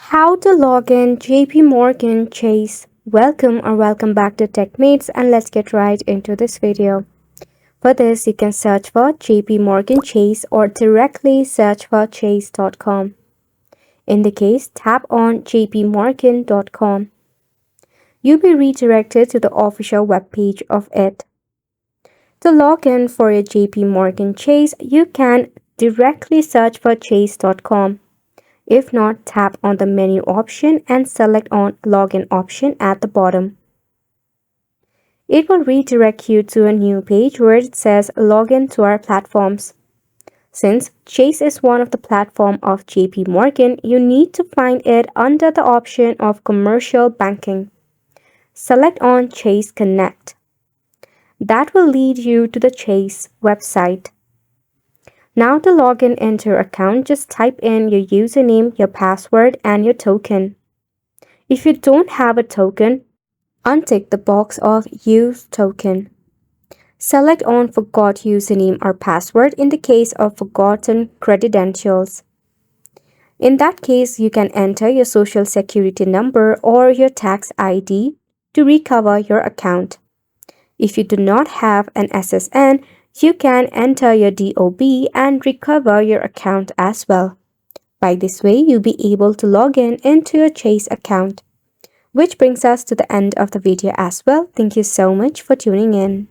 How to log in JPMorgan Chase. Welcome back to Techmates, and let's get right into this video. For this, you can search for JPMorgan Chase or directly search for chase.com. In the case, tap on jpmorgan.com. You'll be redirected to the official webpage of it. To log in for your JPMorgan Chase, you can directly search for chase.com. If not, tap on the menu option and select on Login option at the bottom. It will redirect you to a new page where it says Login to our platforms. Since Chase is one of the platforms of JP Morgan, you need to find it under the option of Commercial Banking. Select on Chase Connect. That will lead you to the Chase website. Now to log in into your account, just type in your username, your password, and your token. If you don't have a token, untick the box of Use Token. Select on Forgot Username or Password in the case of forgotten credentials. In that case, you can enter your social security number or your tax ID to recover your account. If you do not have an SSN, you can enter your DOB and recover your account as well. By this way, you'll be able to log in into your Chase account. Which brings us to the end of the video as well. Thank you so much for tuning in.